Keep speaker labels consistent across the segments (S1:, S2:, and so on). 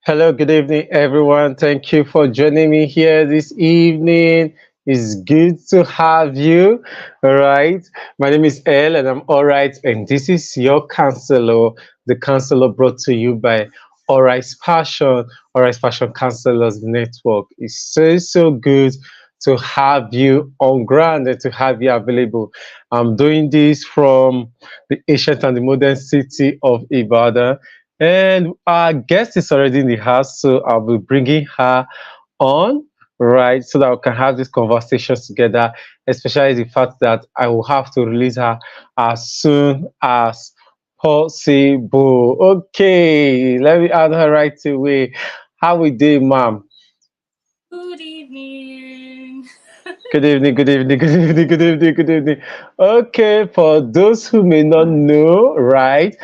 S1: Hello, good evening, everyone. Thank you for joining me here this evening. It's good to have you. All right. My name is El, and I'm all right. And this is your counselor, the counselor brought to you by All Right Passion Counselors Network. It's so good to have you on ground and to have you available. I'm doing this from the ancient and the modern city of Ibadan. And our guest is already in the house, so I'll be bringing her on, right, so that we can have these conversations together, especially the fact that I will have to release her as soon as possible. Okay, let me add her right away. How we doing, ma'am?
S2: Good evening.
S1: Good evening, good evening, good evening, good evening, good evening. Okay, for those who may not know, right,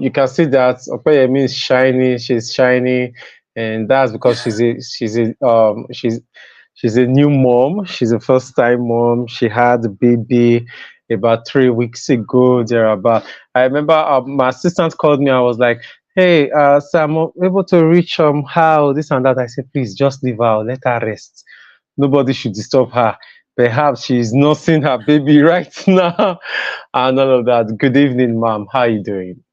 S1: you can see that Opeyemi is shiny, she's shiny, and that's because she's a new mom. She's a first time mom. She had a baby about 3 weeks ago, thereabout. I remember my assistant called me. I was like, "Hey, so I'm able to reach how this and that." I said, "Please just leave her, let her rest. Nobody should disturb her. Perhaps she's nursing her baby right now and all of that." Good evening, ma'am. How are you doing?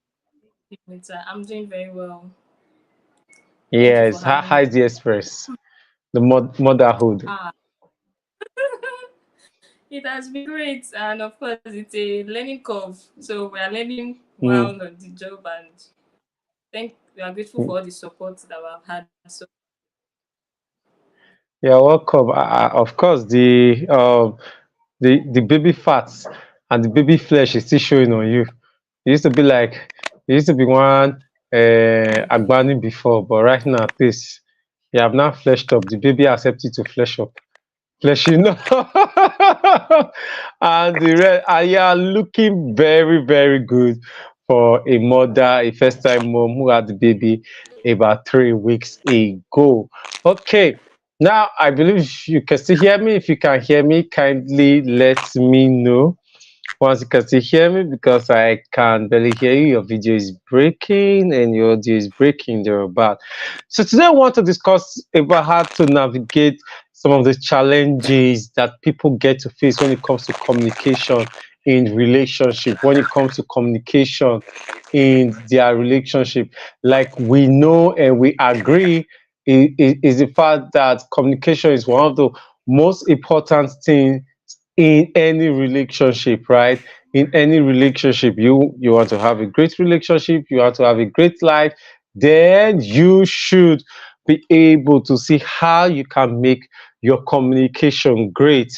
S2: I'm doing very well. Thank you for
S1: Yes.
S2: having
S1: How's
S2: me.
S1: the express? The motherhood.
S2: Ah, it has been great, and of course, it's a learning curve. So we are learning while
S1: Mm,
S2: on the job, and thank we are grateful
S1: mm.
S2: for all the support that we have had. So
S1: You're welcome. Of course, the baby fats and the baby flesh is still showing on you. It used to be like it used to be one agbani before, but right now at least you have now fleshed up. The baby accepted to flesh up. Fleshing and the rest, and you are looking very, very good for a mother, a first time mom who had the baby about 3 weeks ago. Okay, now I believe you can still hear me. If you can hear me, kindly let me know once you can still hear me, because I can barely hear you. Your video is breaking and your audio is breaking there about. So today I want to discuss about how to navigate some of the challenges that people get to face when it comes to communication in relationship, when it comes to communication in their relationship. Like we know and we agree is the fact that communication is one of the most important things in any relationship, right? In any relationship, you want to have a great relationship, you want to have a great life, then you should be able to see how you can make your communication great.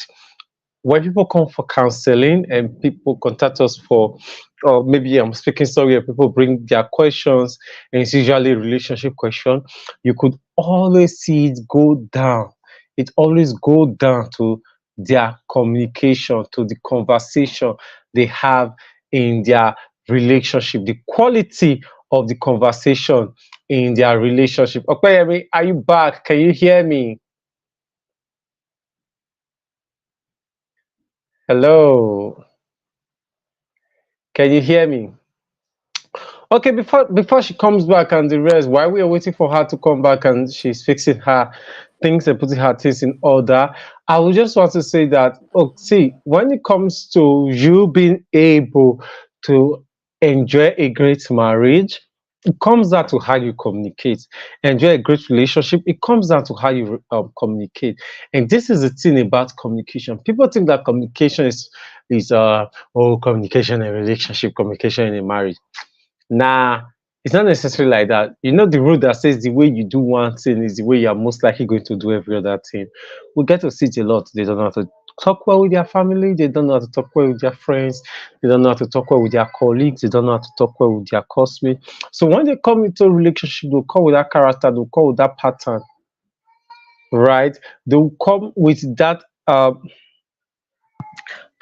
S1: When people come for counseling and people contact us for, or maybe I'm speaking sorry, people bring their questions, and it's usually a relationship question, you could always see it go down. It always go down to their communication, to the conversation they have in their relationship, the quality of the conversation in their relationship. Okay, are you back? Can you hear me? Hello. Can you hear me? Okay, before she comes back and the rest, while we are waiting for her to come back and she's fixing her things and putting her things in order, I would just want to say that, oh, see, when it comes to you being able to enjoy a great marriage, it comes down to how you communicate. Enjoy a great relationship, it comes down to how you communicate. And this is the thing about communication. People think that communication is communication in a relationship, communication in a marriage. Nah, it's not necessarily like that. You know the rule that says the way you do one thing is the way you're most likely going to do every other thing. We get to see it a lot. They don't know how to talk well with their family, they don't know how to talk well with their friends, they don't know how to talk well with their colleagues, they don't know how to talk well with their classmates. So when they come into a relationship, they'll come with that character, they'll come with that pattern, right? They'll come with that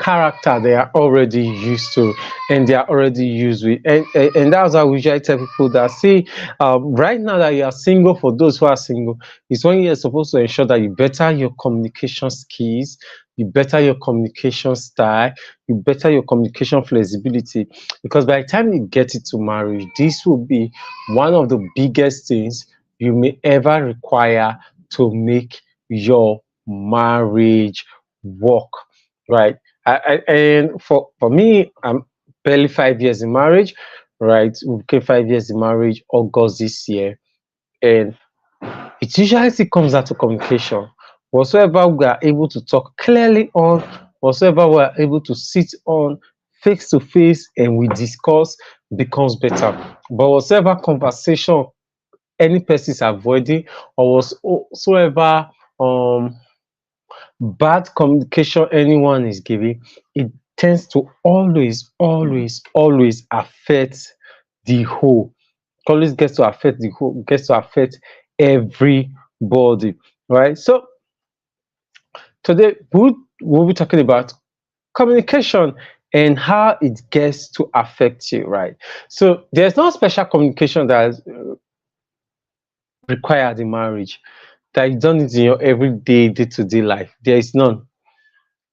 S1: character they are already used to and they are already used with, and that's how we usually tell people that, see, right now that you are single, for those who are single, is when you're supposed to ensure that you better your communication skills, you better your communication style, you better your communication flexibility, because by the time you get into marriage, this will be one of the biggest things you may ever require to make your marriage work, right? And for me, I'm barely 5 years in marriage, right? We became 5 years in marriage August this year, and it usually still comes down to communication. Whatsoever we are able to talk clearly on, whatsoever we are able to sit on face to face and we discuss becomes better. But whatsoever conversation any person is avoiding, or whatsoever bad communication anyone is giving, it tends to always affect the whole. Always gets to affect the whole, gets to affect everybody, right? So today we'll be talking about communication and how it gets to affect you, right? So there's no special communication that is required in marriage that you don't need in your everyday day-to-day life. There is none.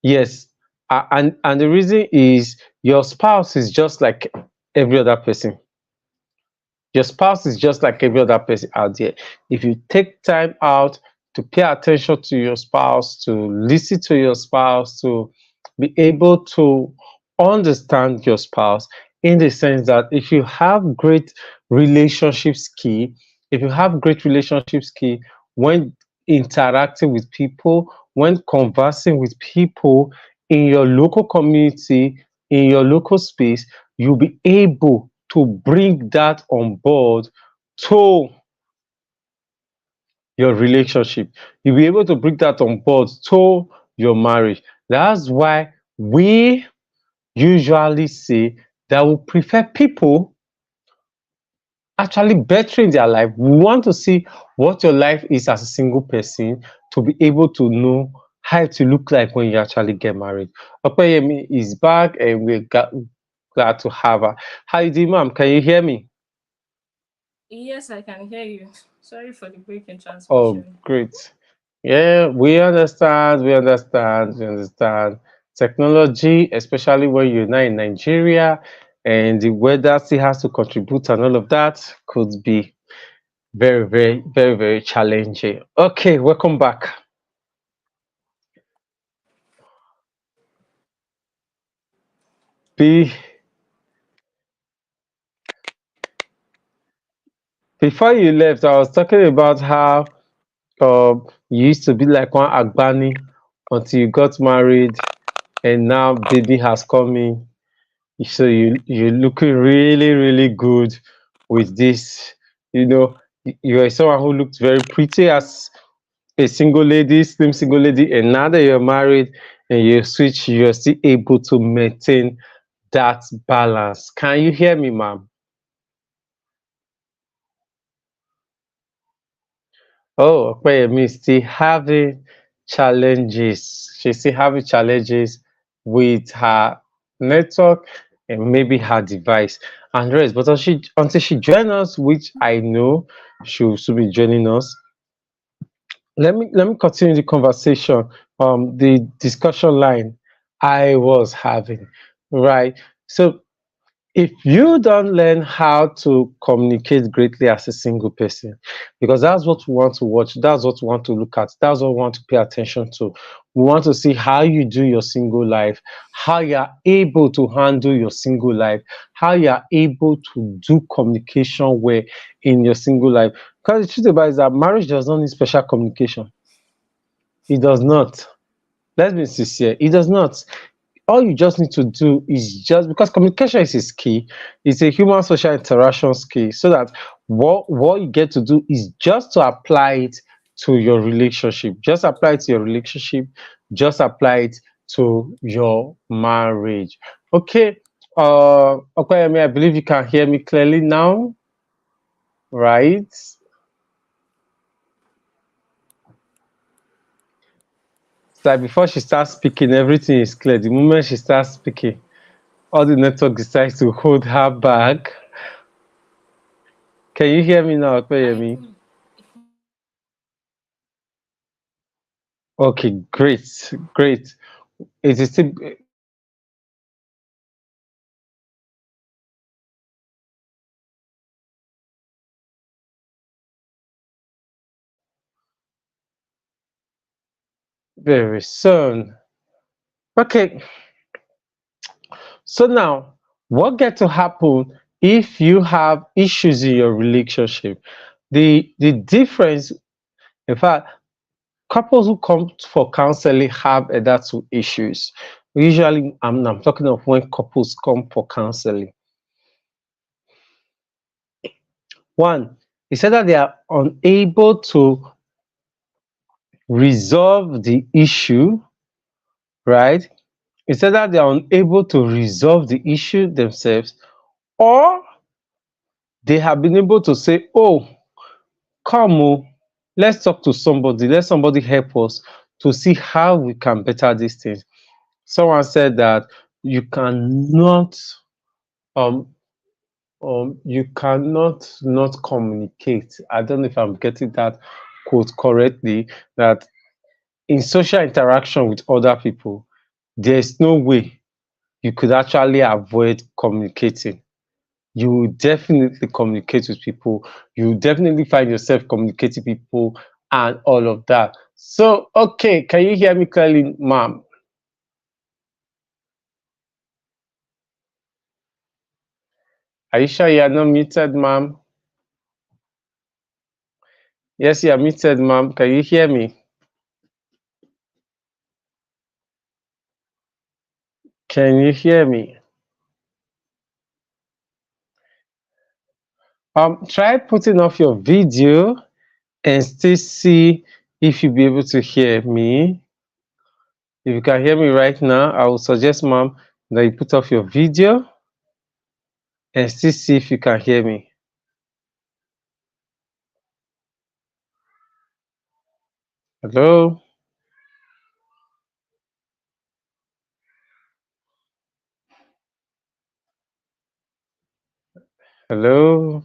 S1: Yes. And the reason is your spouse is just like every other person. Your spouse is just like every other person out there. If you take time out to pay attention to your spouse, to listen to your spouse, to be able to understand your spouse, in the sense that if you have great relationship skill, if you have great relationship skill when interacting with people, when conversing with people in your local community, in your local space, you'll be able to bring that on board to your relationship. You'll be able to bring that on board to your marriage. That's why we usually say that we prefer people actually bettering their life. We want to see what your life is as a single person to be able to know how to look like when you actually get married. Opeyemi is back and glad to have her. How you doing, ma'am? Can you hear me?
S2: Yes, I can hear you. Sorry for the break in
S1: Oh,
S2: transmission.
S1: great. Yeah, we understand, we understand. Technology, especially when you're not in Nigeria and the weather still has to contribute and all of that, could be very challenging. Okay, welcome back. Be, Before you left, I was talking about how you used to be like one Agbani until you got married, and now baby has come in. So you're looking really good with this. You know, you're someone who looked very pretty as a single lady, slim single lady, and now that you're married and you switch, you're still able to maintain that balance. Can you hear me, ma'am? Oh, Opeyemi is still having challenges. She's still having challenges with her network and maybe her device and rest. But until she joins us, which I know she'll soon be joining us, let me continue the conversation, the discussion line I was having. Right. So if you don't learn how to communicate greatly as a single person, because that's what we want to watch, that's what we want to look at, that's what we want to pay attention to. We want to see how you do your single life, how you are able to handle your single life, how you are able to do communication well in your single life. Because the truth about it is that marriage does not need special communication. It does not. Let's be sincere, it does not. All you just need to do is just, because communication is key, it's a human social interaction skill, so that what you get to do is just to apply it to your relationship, just apply it to your relationship, just apply it to your marriage. Okay. Okay, I believe you can hear me clearly now, right? It's like before she starts speaking, everything is clear. The moment she starts speaking, all the network decides to hold her back. Can you hear me now,
S2: I
S1: Opeyemi?
S2: can.
S1: Okay, great. It is still very soon. Okay, so now what get to happen if you have issues in your relationship? The difference, in fact, couples who come for counseling have either two issues. Usually, I'm talking of when couples come for counseling. One, they said that they are unable to resolve the issue, right? It's either they are unable to resolve the issue themselves, or they have been able to say, oh, come, oh, let's talk to somebody, let somebody help us to see how we can better these things. Someone said that you cannot um you cannot not communicate. I don't know if I'm getting that quote correctly, that in social interaction with other people, there's no way you could actually avoid communicating. You will definitely communicate with people. You will definitely find yourself communicating with people and all of that. So, okay, can you hear me clearly, ma'am? Are you sure you are not muted, ma'am? Yes, you are muted, ma'am. Can you hear me? Can you hear me? Try putting off your video and still see if you'll be able to hear me. If you can hear me right now, I would suggest, ma'am, that you put off your video and still see if you can hear me. Hello? Hello?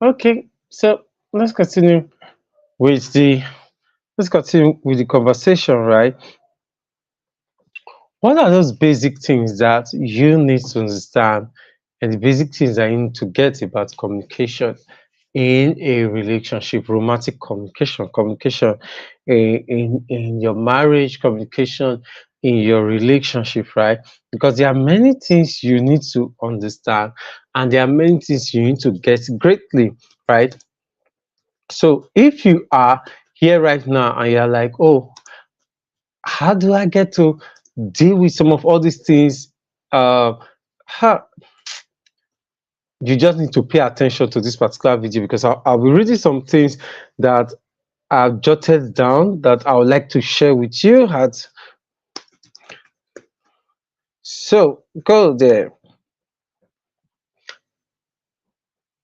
S1: Okay, so let's continue with the conversation, right? What are those basic things that you need to understand and the basic things that you need to get about communication in a relationship, romantic communication, communication in your marriage, communication in your relationship, right? Because there are many things you need to understand and there are many things you need to get greatly, right? So if you are here right now and you're like, oh, how do I get to deal with some of all these things? Uh, how, you just need to pay attention to this particular video because I'll be reading some things that I've jotted down that I would like to share with you. So go there.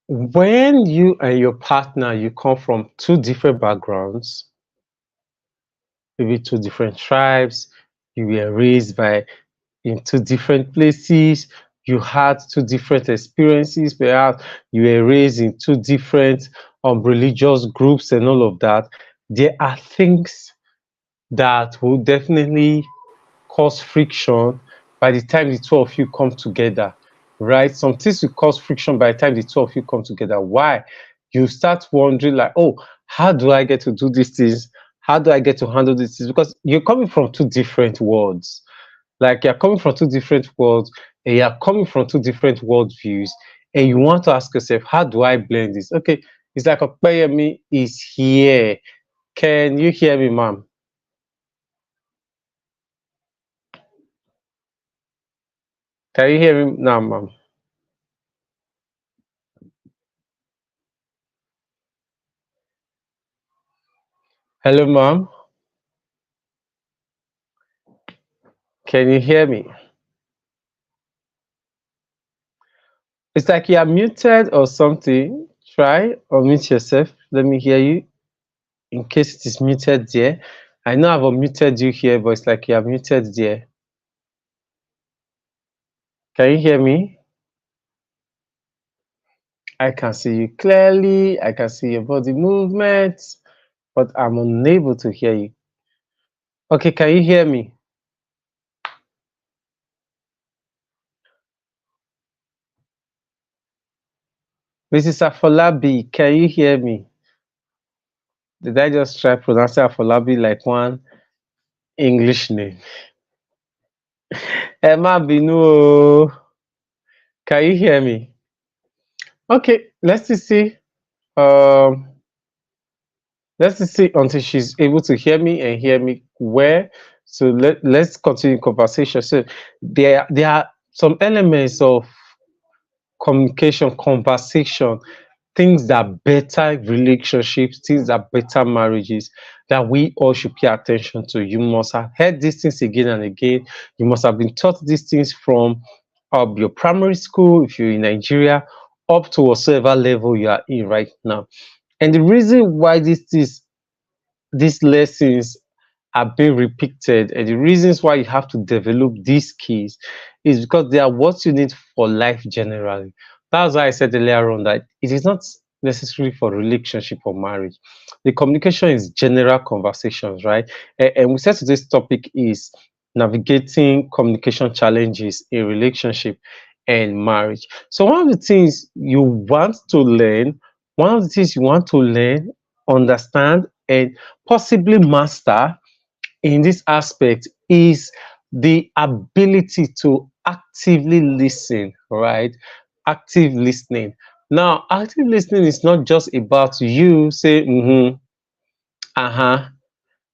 S1: When you and your partner you come from two different backgrounds, maybe two different tribes, you were raised by in two different places, you had two different experiences, perhaps you were raised in two different religious groups and all of that, there are things that will definitely cause friction by the time the two of you come together, right? Some things will cause friction by the time the two of you come together. Why? You start wondering like, oh, how do I get to do these things? How do I get to handle these things? Because you're coming from two different worlds. Like you're coming from two different worlds and you're coming from two different world views. And you want to ask yourself, how do I blend this? Okay, it's like Opeyemi is here. Can you hear me, ma'am? Can you hear me now, ma'am? Hello, ma'am. Can you hear me? It's like you're muted or something. Try unmute yourself. Let me hear you in case it is muted there. I know I've unmuted you here, but it's like you're muted there. Can you hear me? I can see you clearly. I can see your body movements, but I'm unable to hear you. Okay, can you hear me? Mrs. Afolabi, can you hear me? Did I just try pronouncing Afolabi like one English name? Emma Binu, can you hear me? Okay, let's just see. Um, let's just see until she's able to hear me and hear me where. So let's continue conversation. So there are some elements of communication, conversation, things that better relationships, things that better marriages that we all should pay attention to. You must have heard these things again and again. You must have been taught these things from your primary school, if you're in Nigeria, up to whatsoever level you are in right now. And the reason why these lessons are being repeated and the reasons why you have to develop these skills is because they are what you need for life generally. That's why I said earlier on that it is not necessarily for relationship or marriage. The communication is general conversations, right? And we said today's topic is navigating communication challenges in relationship and marriage. So one of the things you want to learn, one of the things you want to learn, understand, and possibly master in this aspect is the ability to actively listen, right? Active listening. Now, active listening is not just about you say, uh-huh,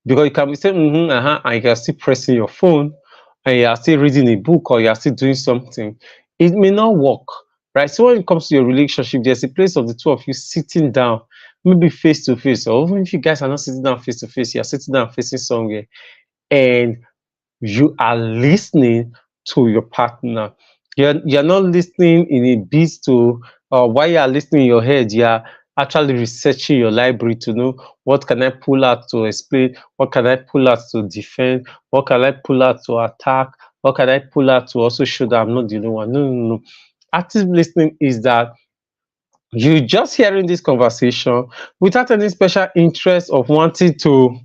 S1: because you can be saying, uh-huh, and you are still pressing your phone, and you are still reading a book, or you are still doing something. It may not work, right? So when it comes to your relationship, there's a place of the two of you sitting down, maybe face to face, or even if you guys are not sitting down face to face, you are sitting down facing somewhere, and you are listening to your partner. You're not listening in a bit to while you are listening in your head, you're actually researching your library to know what can I pull out to explain, what can I pull out to defend, what can I pull out to attack, what can I pull out to also show that I'm not the only one. No, no, no. Active listening is that you just hearing this conversation without any special interest of wanting to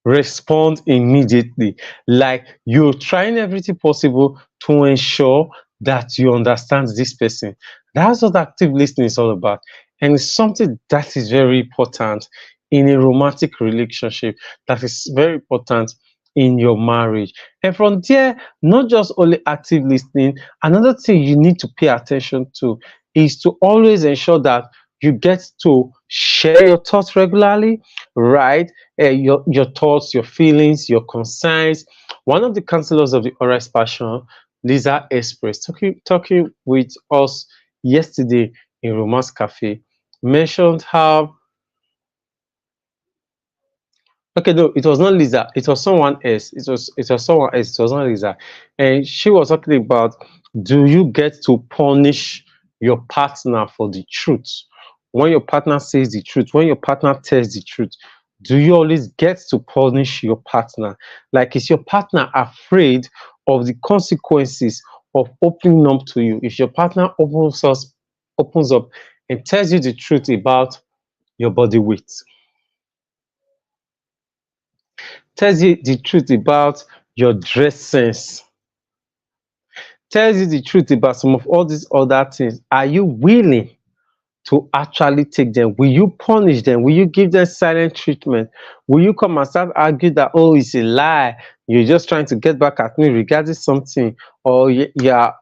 S1: respond immediately. Like you're trying everything possible to ensure that you understand this person. That's what active listening is all about. And it's something that is very important in a romantic relationship, that is very important in your marriage. And from there, not just only active listening, another thing you need to pay attention to is to always ensure that you get to share your thoughts regularly, right? Your thoughts, your feelings, your concerns. One of the counselors of the Oris Passion, Lisa Express, talking with us yesterday in Romance Cafe, mentioned how okay, no, it was not Lisa. It was someone else. It was someone else. It was not Lisa. And she was talking about, do you get to punish your partner for the truth? When your partner says the truth, when your partner tells the truth, do you always get to punish your partner? Like, is your partner afraid of the consequences of opening up to you? If your partner opens up and tells you the truth about your body weight, tells you the truth about your dress sense, tells you the truth about some of all these other things, are you willing to actually take them? Will you punish them? Will you give them silent treatment? Will you come and start arguing that, oh, it's a lie, you're just trying to get back at me regarding something, or you're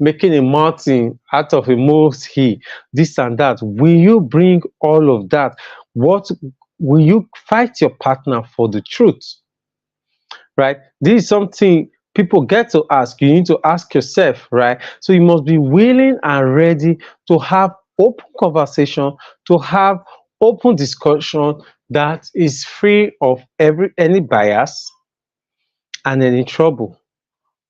S1: making a mountain out of a molehill, this and that? Will you bring all of that? What will you fight your partner for the truth? Right? This is something people get to ask. You need to ask yourself, right? So you must be willing and ready to have open conversation, to have open discussion that is free of any bias and any trouble.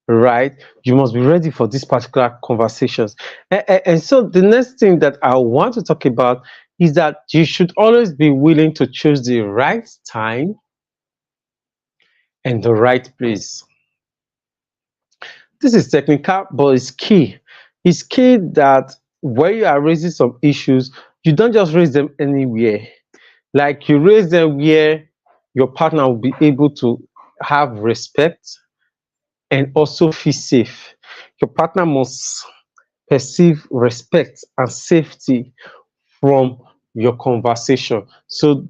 S1: Right? You must be ready for these particular conversations. And so the next thing that I want to talk about is that you should always be willing to choose the right time and the right place. This is technical, but it's key. It's key that when you are raising some issues, you don't just raise them anywhere. Like you raise them where your partner will be able to have respect and also feel safe. Your partner must perceive respect and safety from your conversation. So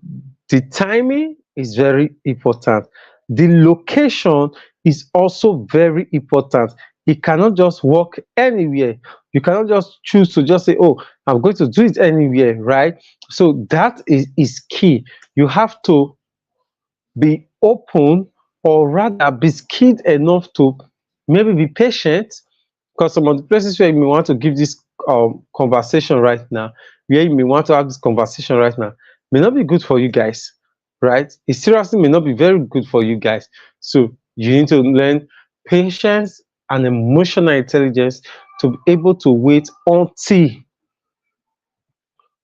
S1: the timing is very important. The location is also very important. It cannot just work anywhere. You cannot just choose to just say, oh, I'm going to do it anywhere, right? So that is key. You have to be open, or rather be skilled enough to maybe be patient, because some of the places where you may want to give this conversation right now, where you may want to have this conversation right now, may not be good for you guys, right? It seriously may not be very good for you guys. So you need to learn patience and emotional intelligence to be able to wait until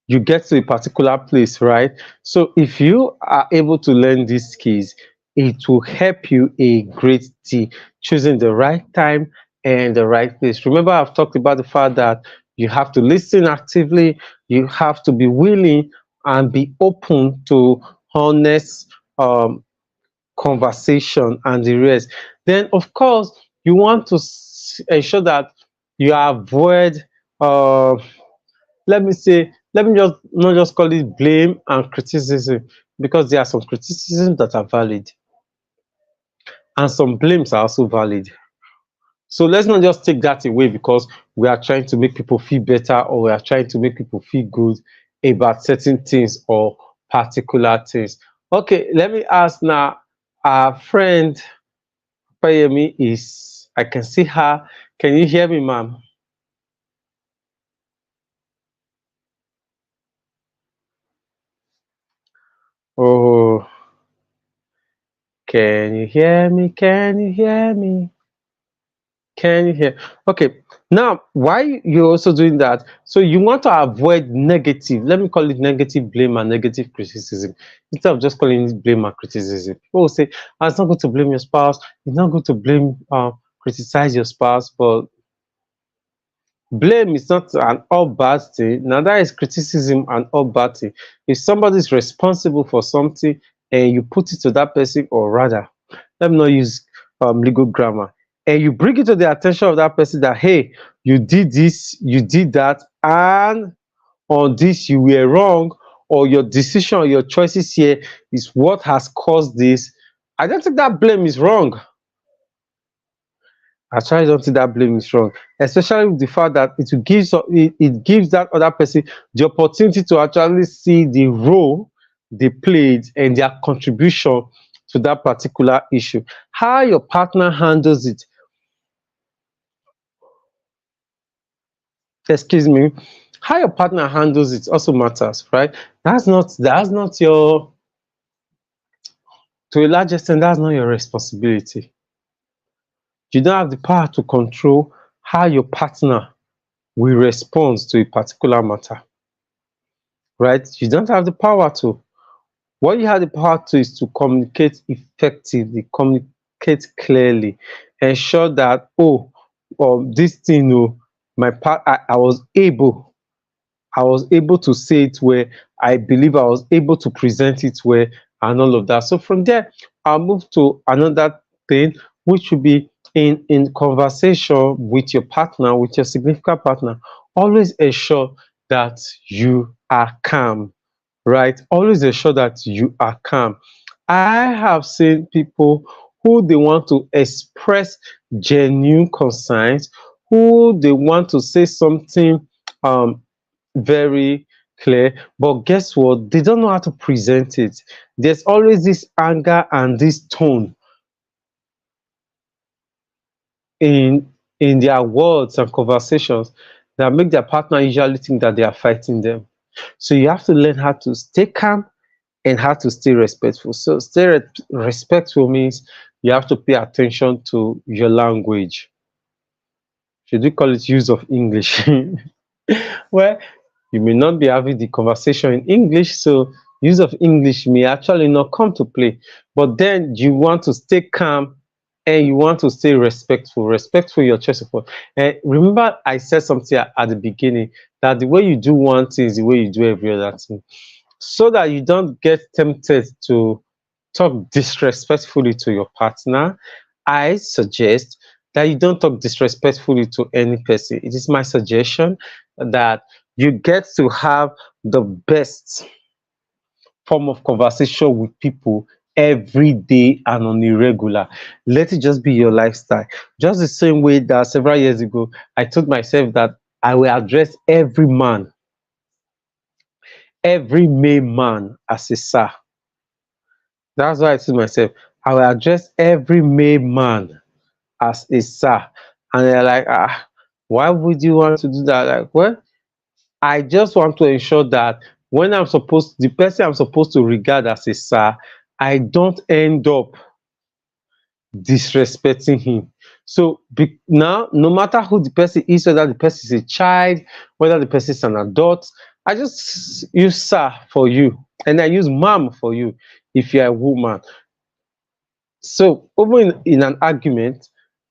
S1: you get to a particular place, right? So if you are able to learn these skills, it will help you a great deal choosing the right time and the right place. Remember, I've talked about the fact that you have to listen actively, you have to be willing and be open to honest conversation and the rest. Then, of course, you want to ensure that you avoid uh, let me say, let me just not just call it blame and criticism, because there are some criticisms that are valid and some blames are also valid. So let's not just take that away because we are trying to make people feel better, or we are trying to make people feel good about certain things or particular things. Okay, let me ask now. Our friend Opeyemi is, I can see her. Can you hear me, ma'am? Oh, can you hear me? Can you hear me? Can you hear? Okay. Now, why you're also doing that? So you want to avoid negative, let me call it negative blame and negative criticism, instead of just calling it blame and criticism. People will say, "Ah, it's not good to blame your spouse. It's not good to blame, criticize your spouse." But blame is not an all bad thing. Now that is criticism and all bad thing. If somebody is responsible for something and you put it to that person, or rather, let me not use legal grammar, and you bring it to the attention of that person that, hey, you did this, you did that, and on this you were wrong, or your decision or your choices here is what has caused this. I don't think that blame is wrong. I actually don't think that blame is wrong, especially with the fact that it gives that other person the opportunity to actually see the role they played and their contribution to that particular issue. How your partner handles it, excuse me, how your partner handles it also matters, right? That's not your, to a large extent, that's not your responsibility. You don't have the power to control how your partner will respond to a particular matter, right? You don't have the power to. What you have the power to is to communicate effectively, communicate clearly, ensure that, oh, this thing, oh, I was able to say it where I believe I was able to present it where, and all of that. So from there, I'll move to another thing, which would be in conversation with your partner, with your significant partner. Always ensure that you are calm, right? Always ensure that you are calm. I have seen people who they want to express genuine concerns, who they want to say something um very clear, but guess what? They don't know how to present it. There's always this anger and this tone in their words and conversations that make their partner usually think that they are fighting them. So you have to learn how to stay calm and how to stay respectful. So respectful means you have to pay attention to your language. Should we call it use of English? Well, you may not be having the conversation in English, so use of English may actually not come to play. But then you want to stay calm and you want to stay respectful, respectful your choice of word. And remember, I said something at the beginning that the way you do one thing is the way you do every other thing, so that you don't get tempted to talk disrespectfully to your partner. I suggest that you don't talk disrespectfully to any person. It is my suggestion that you get to have the best form of conversation with people every day and on a regular. Let it just be your lifestyle. Just the same way that several years ago, I told myself that I will address every male man as a sir. That's why I told myself I will address every male man as a sir. And they're like, why would you want to do that? Like, well, I just want to ensure that when the person I'm supposed to regard as a sir, I don't end up disrespecting him. So now, no matter who the person is, whether the person is a child, whether the person is an adult, I just use sir for you, and I use ma'am for you if you're a woman. So even in an argument,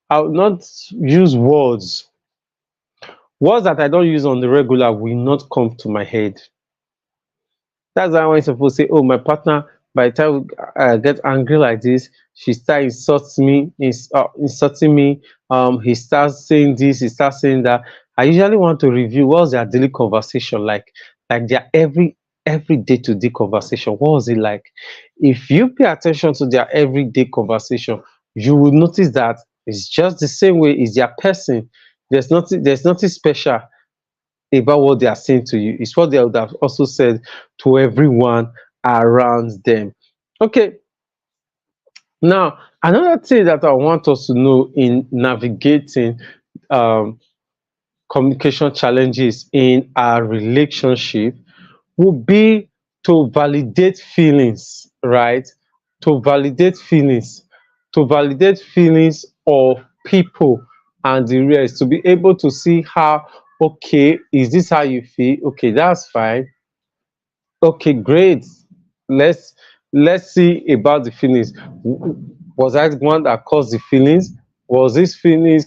S1: I will not use words that I don't use on the regular will not come to my head. That's why when you're supposed to say, oh, my partner, by the time I get angry like this, she starts insulting me. He starts saying this, he starts saying that. I usually want to review what's their daily conversation like their everyday to day conversation. What was it like? If you pay attention to their everyday conversation, you will notice that it's just the same way. It's their person. There's nothing special about what they are saying to you. It's what they would have also said to everyone around them. Okay, now another thing that I want us to know in navigating um, communication challenges in our relationship would be to validate feelings, right? To validate feelings, to validate feelings of people and the rest, to be able to see how, okay, is this how you feel? Okay, that's fine. Okay, great. Let's let's see about the feelings. Was I the one that caused the feelings? Was this feelings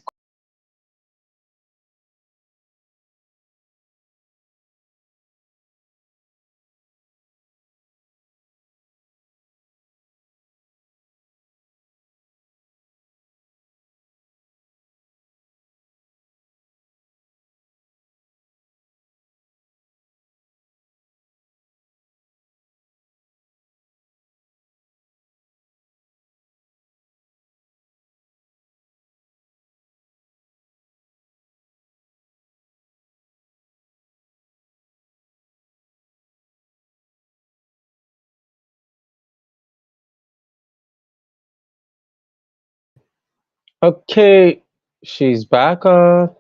S1: okay? She's back on.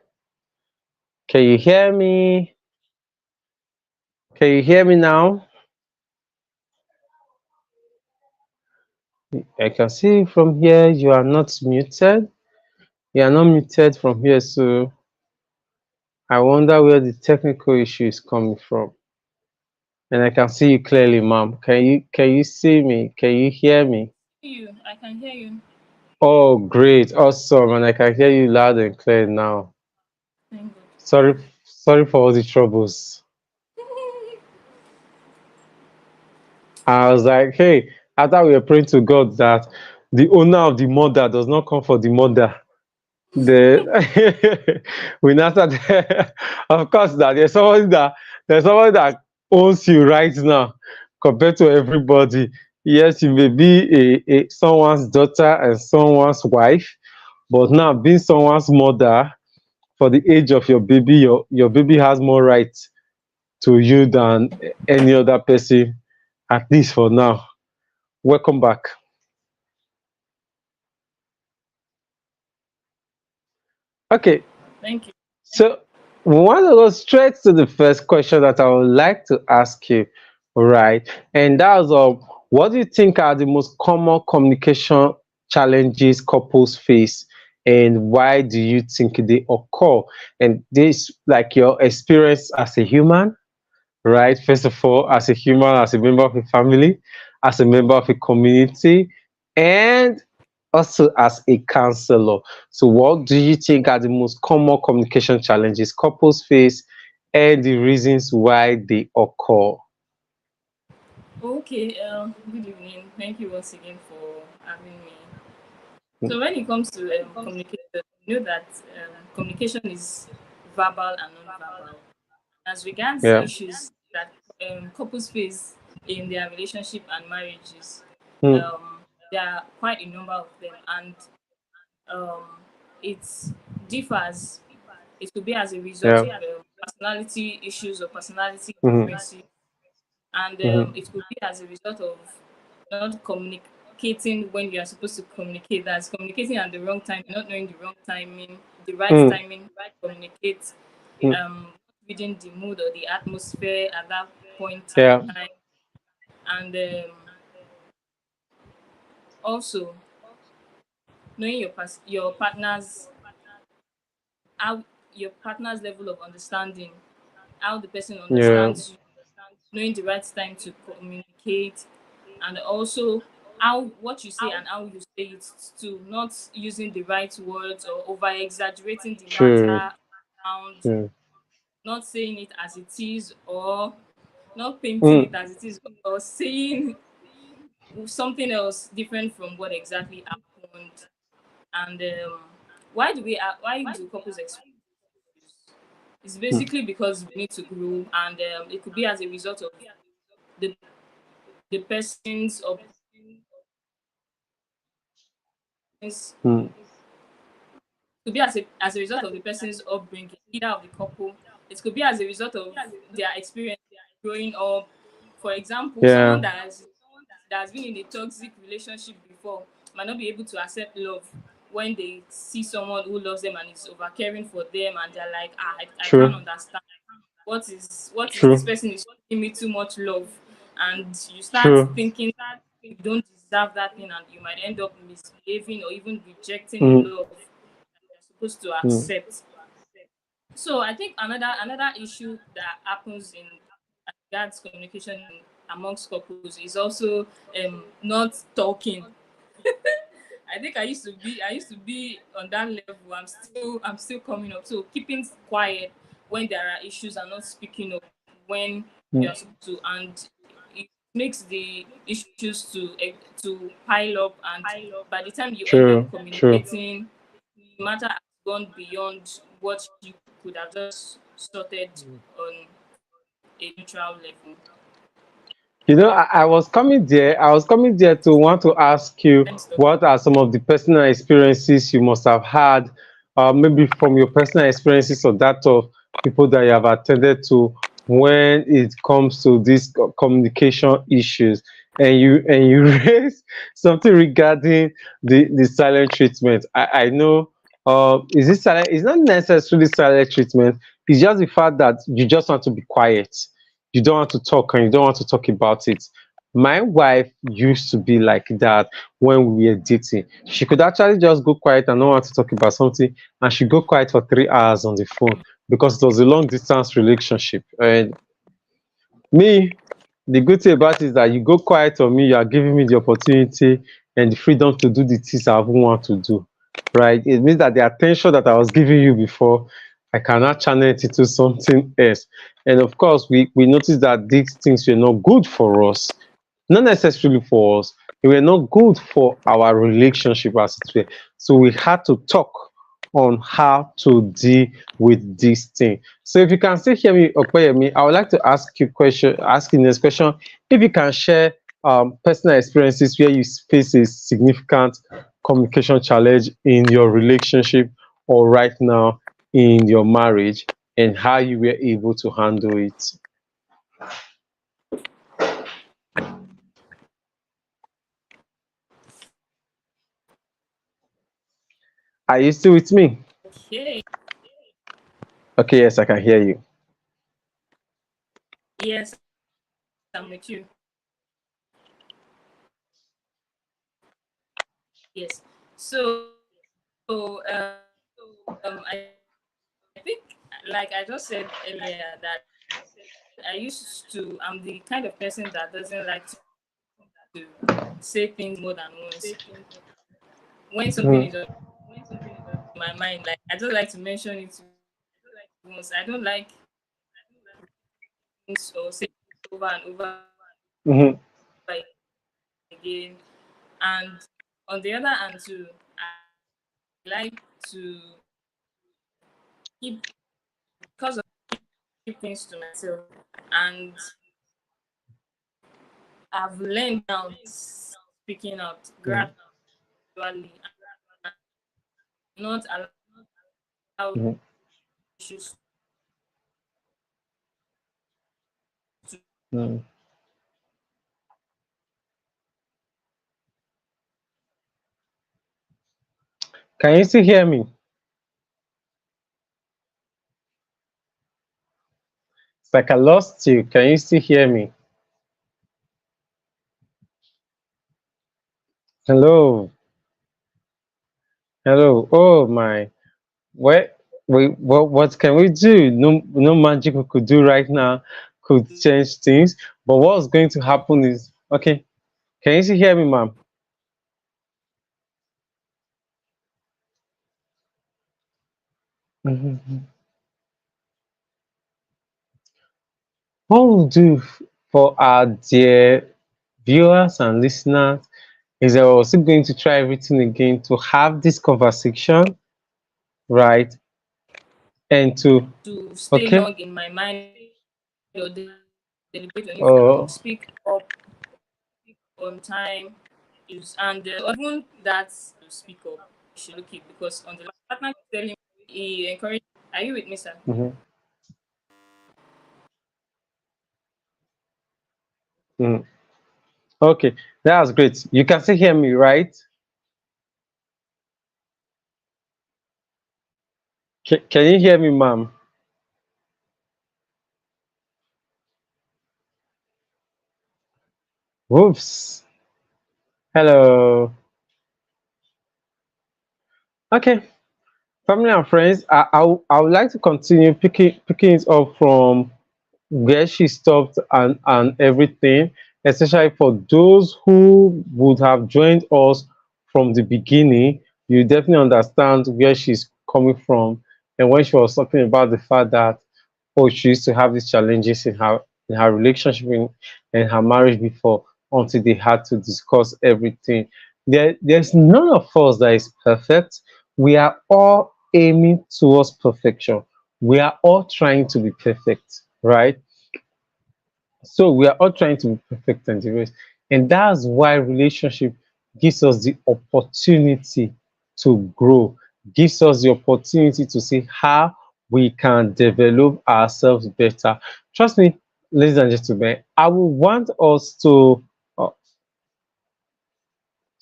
S1: Can you hear me? Can you hear me now? I can see from here you are not muted. You are not muted from here, so I wonder where the technical issue is coming from. And I can see you clearly, ma'am. Can you see me? Can you hear me?
S2: You, I can hear you.
S1: Oh, great, awesome, and I can hear you loud and clear now.
S2: Thank God.
S1: Sorry for all the troubles. I was like, hey, I thought we were praying to God that the owner of the mother does not come for the mother. The we now start of course that there's someone that owns you right now compared to everybody. Yes, you may be a someone's daughter and someone's wife, but now being someone's mother for the age of your baby, your baby has more rights to you than any other person, at least for now. Welcome back. Okay,
S2: Thank you.
S1: so we want to go straight to the first question that I would like to ask you, right? And that's what do you think are the most common communication challenges couples face, and why do you think they occur? And this, like your experience as a human, right? First of all, as a human, as a member of a family, as a member of a community, and also as a counselor. So, what do you think are the most common communication challenges couples face and the reasons why they occur?
S2: Okay. Good evening. Thank you once again for having me. So when it comes to communication, you know that communication is verbal and non-verbal. As regards
S1: Yeah.
S2: issues that couples face in their relationship and marriages,
S1: Mm.
S2: um, there are quite a number of them, and um, it differs. It could be as a result
S1: Yeah.
S2: of personality issues or personality
S1: Mm-hmm.
S2: differences, and
S1: Mm-hmm.
S2: it could be as a result of not communicating when you are supposed to communicate. That's communicating at the wrong time, not knowing the wrong timing, the right
S1: Mm.
S2: timing to communicate,
S1: Mm.
S2: reading the mood or the atmosphere at that point
S1: Yeah.
S2: in time, and also knowing your partner's how your partner's level of understanding, how the person
S1: Yeah.
S2: understands you, knowing the right time to communicate, and also how what you say and how you say it too, not using the right words or over exaggerating the
S1: True.
S2: matter, and
S1: True.
S2: not saying it as it is, or not painting
S1: Mm.
S2: it as it is, or saying something else different from what exactly happened. And why do couples experience? It's
S1: Mm.
S2: basically because we need to grow, and it could be as a result of the the person's or
S1: Mm.
S2: could be as a result of the person's upbringing, either of the couple. It could be as a result of their experience growing up. For example, someone
S1: Yeah.
S2: that has been in a toxic relationship before might not be able to accept love when they see someone who loves them and is over caring for them, and they're like, I can't
S1: True.
S2: understand what is this
S1: True.
S2: person is showing me too much love, and you start
S1: True.
S2: thinking you don't deserve that thing, and you might end up misbehaving or even rejecting the
S1: Mm.
S2: love you're supposed to
S1: Mm.
S2: accept. So I think another issue that happens in regards communication amongst couples is also not talking. I used to be on that level. I'm still coming up. So keeping quiet when there are issues and not speaking up when
S1: Mm.
S2: you're supposed to, and it makes the issues to pile up, and by the time you end up
S1: True. True.
S2: communicating, the matter has gone beyond what you could have just sorted on a neutral level.
S1: You know, I was coming there. I was coming there to want to ask you
S2: Let me stop.
S1: what are some of the personal experiences you must have had, maybe from your personal experiences or that of people that you have attended to when it comes to these communication issues. And you raised something regarding the silent treatment. I know. Is this silent? It's not necessarily silent treatment. It's just the fact that you just want to be quiet, you don't want to talk and you don't want to talk about it. My wife used to be like that when we were dating. She could actually just go quiet and not want to talk about something, and she go quiet for 3 hours on the phone because it was a long distance relationship. And me, the good thing about it is that you go quiet on me, you are giving me the opportunity and the freedom to do the things I even want to do. Right? It means that the attention that I was giving you before, I cannot channel it into something else. And of course, we noticed that these things were not good for us, not necessarily for us, they were not good for our relationship as it were. So we had to talk on how to deal with this thing. So if you can still hear me, Opeyemi, I would like to ask you next question. If you can share personal experiences where you face a significant communication challenge in your relationship or right now in your marriage, and how you were able to handle it. Are you still with me?
S2: Okay.
S1: Okay, yes, I can hear you.
S2: Yes, I'm with you. Yes. So I think, like I just said earlier, that I'm the kind of person that doesn't like to say things more than once. When something
S1: Mhm.
S2: is on my mind, like I don't like to mention it once. I don't like things or say over and over
S1: Mhm.
S2: again. And on the other hand, too, I like to keep because of keep things to myself, and I've learned now speaking out
S1: mm,
S2: gradually, and not allow
S1: mm.
S2: issues to
S1: Mm. Can you still hear me? It's like I lost you. Can you still hear me? Hello, hello. Oh my. What? Wait. What can we do? No magic we could do right now could change things. But what's going to happen is okay. Can you still hear me, ma'am? Mhm. What we'll do for our dear viewers and listeners is that we're also going to try everything again to have this conversation, right? And to
S2: stay
S1: okay.
S2: long in my mind or deliberate on if you
S1: Oh.
S2: speak up on time is, and even that to speak up, you should look it, because on the last partner is telling me he encouraged. Are you with me, sir?
S1: Mhm, mhm. Okay, that's great. You can still hear me, right? Can you hear me, ma'am? Whoops. Hello. Okay, family and friends, I would like to continue picking it up from where she stopped and everything, especially for those who would have joined us from the beginning. You definitely understand where she's coming from, and when she was talking about the fact that oh, she used to have these challenges in her relationship in her marriage before until they had to discuss everything. There's none of us that is perfect. We are all aiming towards perfection. We are all trying to be perfect, right? So we are all trying to be perfect and the rest. And that's why relationship gives us the opportunity to grow, gives us the opportunity to see how we can develop ourselves better. Trust me, ladies and gentlemen, I would want us to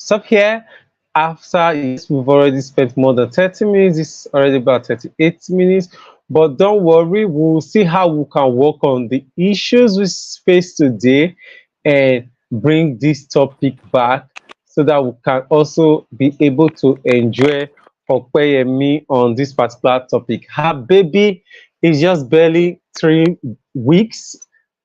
S1: stop here after yes, we've already spent more than 30 minutes. It's already about 38 minutes. But don't worry, we'll see how we can work on the issues we face today and bring this topic back so that we can also be able to enjoy Opeyemi on this particular topic. Her baby is just barely 3 weeks,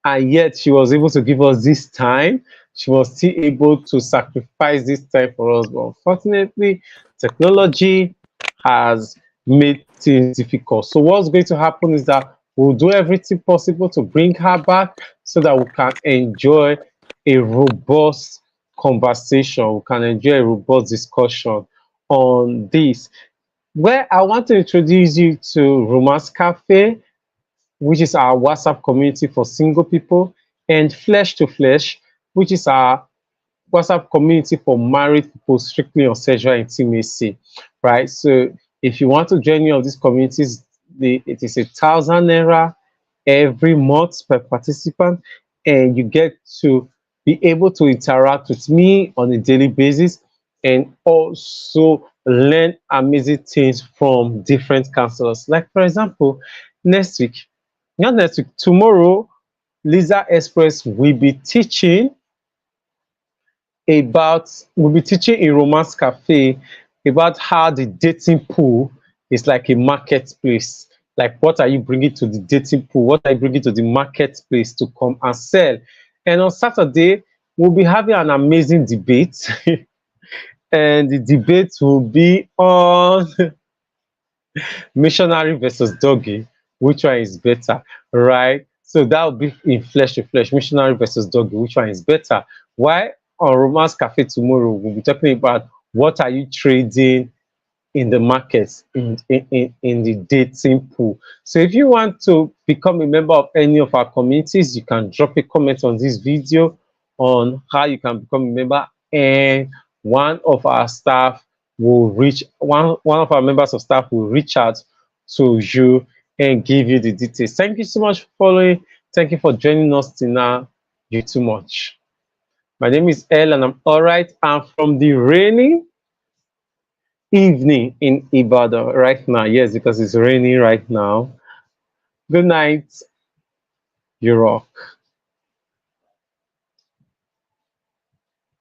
S1: and yet she was able to give us this time. She was still able to sacrifice this time for us. But unfortunately, technology has made things difficult. So what's going to happen is that we'll do everything possible to bring her back so that we can enjoy a robust conversation. We can enjoy a robust discussion on this. Where I want to introduce you to Romance Cafe, which is our WhatsApp community for single people, and Flesh to Flesh, which is our WhatsApp community for married people strictly on sexual intimacy, right? So if you want to join any of these communities, it is 1,000 naira every month per participant, and you get to be able to interact with me on a daily basis and also learn amazing things from different counselors. Like for example, next week, not next week, tomorrow, Lisa Express will be teaching about we'll be teaching in Romance Cafe about how the dating pool is like a marketplace. Like, what are you bringing to the dating pool? What are you bringing to the marketplace to come and sell? And on Saturday, we'll be having an amazing debate, and the debate will be on missionary versus doggy. Which one is better, right? So that will be in Flesh to Flesh, missionary versus doggy. Which one is better? Why on Romance Cafe tomorrow we'll be talking about what are you trading in the markets, in the dating pool. So if you want to become a member of any of our communities, you can drop a comment on this video on how you can become a member, and one of our staff will reach one of our members of staff will reach out to you and give you the details. Thank you so much for following. Thank you for joining us till now. You too much. My name is El and I'm all right. I'm from the rainy evening in Ibadan right now. Yes, because it's raining right now. Good night. You rock.